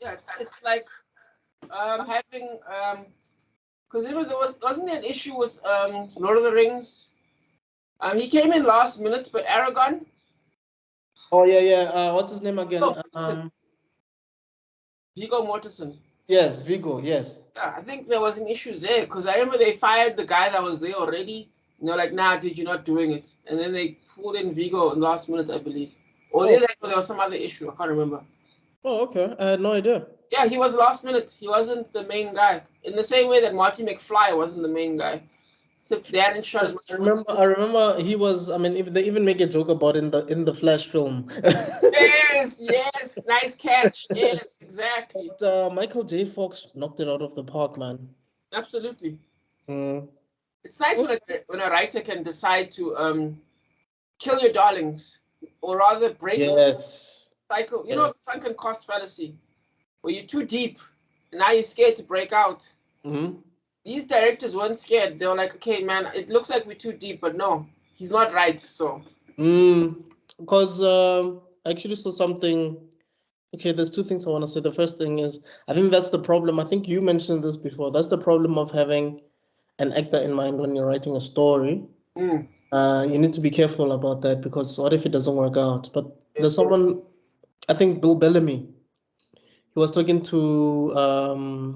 Yeah, it's like having because wasn't there an issue with Lord of the Rings? He came in last minute, but Aragon. Oh yeah. What's his name again? Viggo Mortensen. Yes, Viggo. Yes. Yeah, I think there was an issue there because I remember they fired the guy that was there already. And they're like, "Nah, dude, you're not doing it." And then they pulled in Viggo in last minute, I believe. Or there was some other issue. I can't remember. Oh, okay. I had no idea. Yeah, he was last minute. He wasn't the main guy. In the same way that Marty McFly wasn't the main guy. Except they hadn't shot as much footage. I remember he was. I mean, if they even make a joke about it in the Flash film. Yes, nice catch. Yes, exactly. But, Michael J. Fox knocked it out of the park, man. Absolutely. Mm. It's nice when a writer can decide to kill your darlings, or rather break the cycle. You know, the sunken cost fallacy, where you're too deep, and now you're scared to break out. Mm-hmm. These directors weren't scared. They were like, okay, man, it looks like we're too deep, but no, he's not right, so. Because I actually saw something. Okay, there's two things I want to say. The first thing is, I think that's the problem. I think you mentioned this before. That's the problem of having an actor in mind when you're writing a story. You need to be careful about that, because what if it doesn't work out? But there's someone, I think Bill Bellamy. He was talking to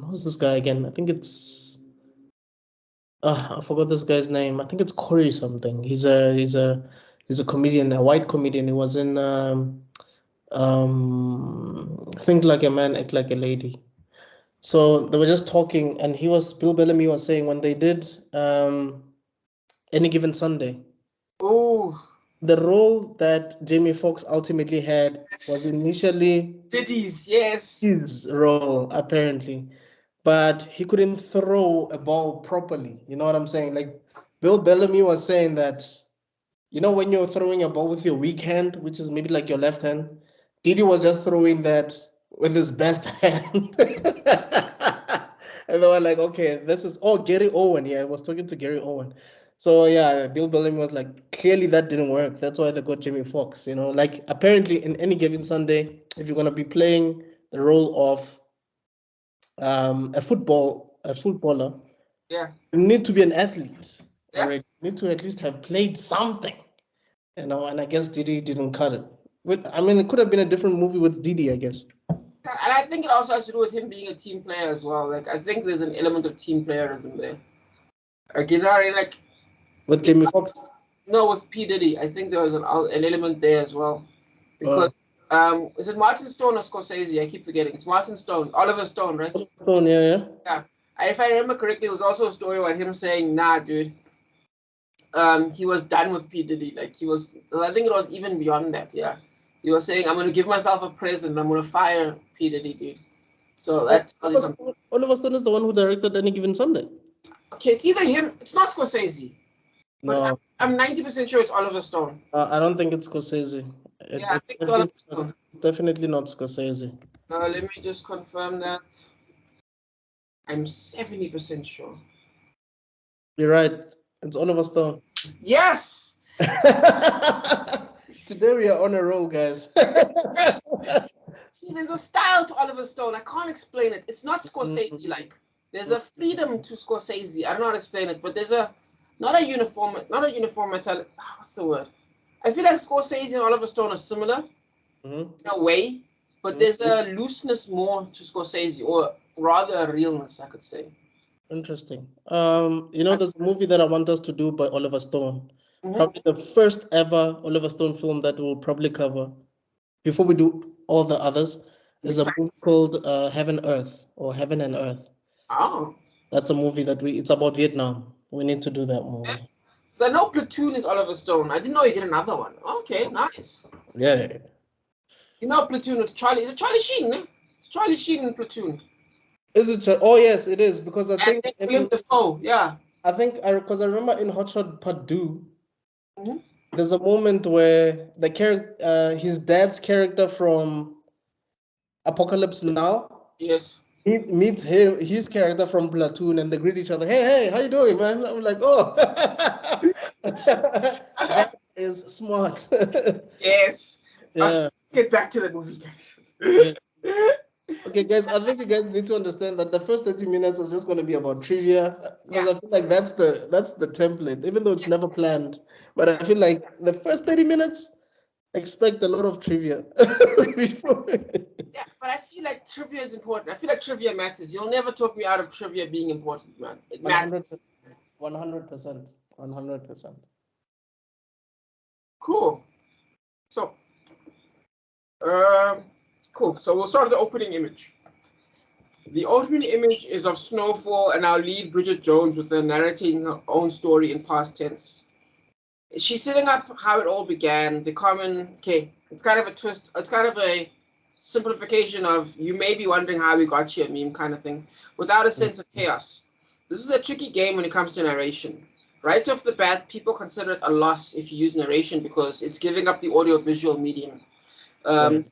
who's this guy again? I think it's I forgot this guy's name. I think it's Corey something. He's a comedian, a white comedian. He was in Think Like a Man, Act Like a Lady. So they were just talking, and Bill Bellamy was saying when they did Any Given Sunday. Oh. The role that Jamie Foxx ultimately had was initially Diddy's, yes. His role, apparently. But he couldn't throw a ball properly. You know what I'm saying? Like Bill Bellamy was saying that, you know, when you're throwing a ball with your weak hand, which is maybe like your left hand, Diddy was just throwing that with his best hand. And they were like, okay, this is Gary Owen. Yeah, I was talking to Gary Owen. So yeah, Bill Bellamy was like, clearly that didn't work. That's why they got Jamie Foxx. You know, like apparently in Any Given Sunday, if you're gonna be playing the role of a footballer, yeah, you need to be an athlete. Yeah. Already. You need to at least have played something. You know, and I guess Diddy didn't cut it. I mean, it could have been a different movie with Diddy, I guess. And I think it also has to do with him being a team player as well. Like, I think there's an element of team playerism there. Like, you know, like with Jamie Foxx? No, with P. Diddy. I think there was an element there as well. Because, is it Martin Stone or Scorsese? I keep forgetting. It's Martin Stone. Oliver Stone, right? Stone, yeah. Yeah. And if I remember correctly, it was also a story about him saying, nah, dude. He was done with P. Diddy. Like, I think it was even beyond that, yeah. He was saying, I'm going to give myself a present. I'm going to fire P. Diddy, dude. So that... Oliver Stone is the one who directed Any Given Sunday. Okay, it's either him. It's not Scorsese. No. I'm 90% sure it's Oliver Stone. I don't think it's Scorsese. I think it's Oliver Stone. It's definitely not Scorsese. Let me just confirm that. I'm 70% sure. You're right. It's Oliver Stone. Yes! Today we are on a roll, guys. See, there's a style to Oliver Stone. I can't explain it. It's not Scorsese-like. There's a freedom to Scorsese. I don't know how to explain it, but there's not a uniform mentality. What's the word? I feel like Scorsese and Oliver Stone are similar in a way, but there's a looseness more to Scorsese, or rather a realness, I could say. Interesting. You know, there's a movie that I want us to do by Oliver Stone. Probably the first ever Oliver Stone film that we'll probably cover before we do all the others. Is a movie called Heaven and Earth. Oh. That's a movie it's about Vietnam. We need to do that movie. So I know Platoon is Oliver Stone. I didn't know he did another one. Okay, nice. Yeah. You know Platoon with Charlie. Is it Charlie Sheen? Eh? It's Charlie Sheen in Platoon. Is it? Oh yes, it is, because I think William Dafoe. Yeah. I think because I remember in Hot Shot Part 2, there's a moment where the character, his dad's character from Apocalypse Now. Yes. He meets his character from Platoon, and they greet each other. Hey, how you doing, man? I'm like, oh, that is smart. Yes. Yeah. Get back to the movie, guys. Okay, guys, I think you guys need to understand that the first 30 minutes is just going to be about trivia because Yeah. I feel like that's the template, even though it's never planned. But I feel like the first 30 minutes, expect a lot of trivia. Before- Yeah, but I feel like trivia is important. I feel like trivia matters. You'll never talk me out of trivia being important, man. It 100%. matters. 100%. 100%. Cool. So, cool. So we'll start with the opening image. The opening image is of Snowfall and our lead Bridget Jones with her narrating her own story in past tense. She's setting up how it all began. It's kind of a twist. It's kind of a simplification of you may be wondering how we got here meme kind of thing without a sense of chaos. This is a tricky game when it comes to narration. Right off the bat, people consider it a loss if you use narration because it's giving up the audio-visual medium. Right.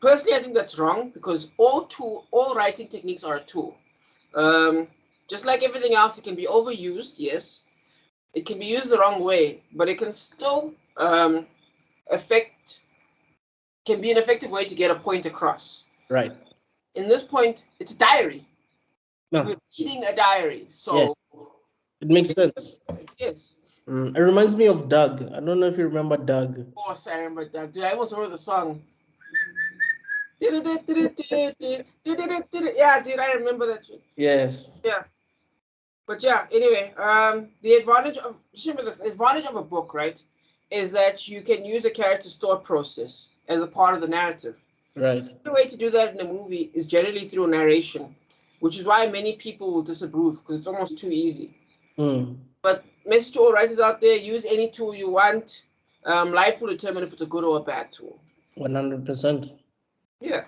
Personally, I think that's wrong because all writing techniques are a tool. Just like everything else, it can be overused, yes. It can be used the wrong way, but it can still can be an effective way to get a point across. Right. In this point, it's a diary. No. We're reading a diary, so it makes sense. yes. It reminds me of Doug. I don't know if you remember Doug. Of course, I remember that. Dude, I almost remember the song. Yeah, dude, I remember that shit. Yes. Yeah. But yeah, anyway, the advantage of a book, right, is that you can use a character's thought process as a part of the narrative. Right. The way to do that in a movie is generally through narration, which is why many people will disapprove because it's almost too easy. But message to all writers out there: use any tool you want. Life will determine if it's a good or a bad tool. 100%. Yeah.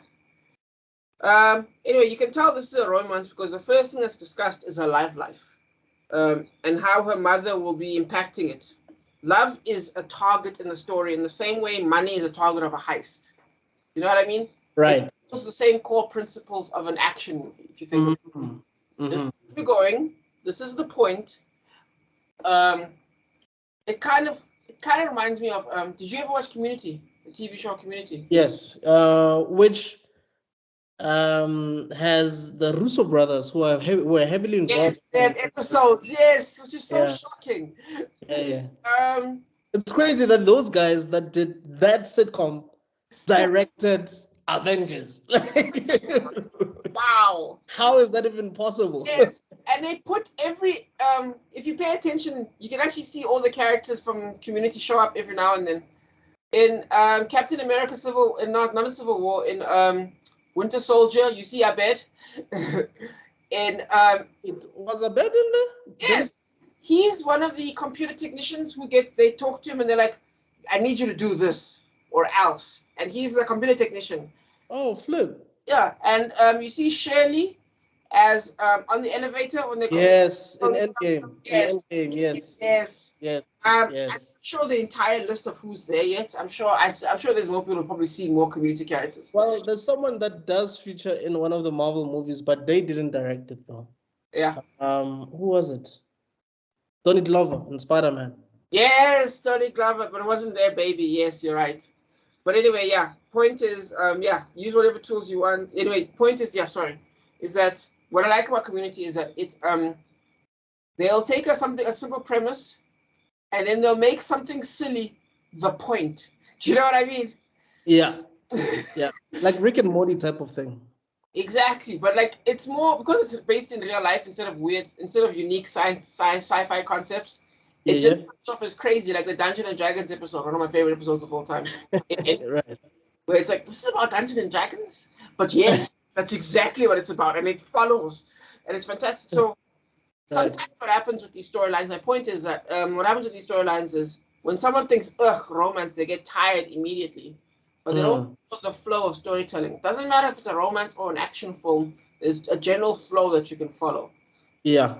Anyway, you can tell this is a romance because the first thing that's discussed is her life. And how her mother will be impacting it. Love is a target in the story in the same way money is a target of a heist. You know what I mean? Right. It's also the same core principles of an action movie, if you think of it. This is where we're going. This is the point. It kind of reminds me of did you ever watch Community, the TV show Community? Yes. Which has the Russo brothers who are heavily involved. Yes, they have episodes. Yes, which is so shocking. Yeah. It's crazy that those guys that did that sitcom directed Avengers. Wow. How is that even possible? Yes, and they put every if you pay attention, you can actually see all the characters from Community show up every now and then. In Captain America not in Civil War, in Winter Soldier, you see Abed. In it was Abed in there? Yes. He's one of the computer technicians they talk to him and they're like, I need you to do this or else. And he's the computer technician. Oh, flip. Yeah, and you see Shirley as on the elevator when they yes, in Endgame. Yes. In Endgame, yes. Yes. Yes. I'm not sure the entire list of who's there yet. I'm sure there's more people who probably see more Community characters. Well, there's someone that does feature in one of the Marvel movies, but they didn't direct it though. Yeah. Who was it? Donnie Glover in Spider-Man. Yes, Donnie Glover, but it wasn't their baby. Yes, you're right. But anyway, yeah. Point is, use whatever tools you want. Anyway, point is, is that what I like about Community is that it's they'll take a simple premise, and then they'll make something silly the point. Do you know what I mean? Yeah. Yeah. Like Rick and Morty type of thing. Exactly, but like it's more because it's based in real life instead of unique sci-fi concepts. It just comes off as crazy, like the Dungeons and Dragons episode, one of my favorite episodes of all time. Right. Where it's like, this is about Dungeons and Dragons, but yes, that's exactly what it's about, and it follows, and it's fantastic. So sometimes what happens with these storylines, my point is that what happens with these storylines is when someone thinks, ugh, romance, they get tired immediately. But they don't know the flow of storytelling. Doesn't matter if it's a romance or an action film, there's a general flow that you can follow. Yeah.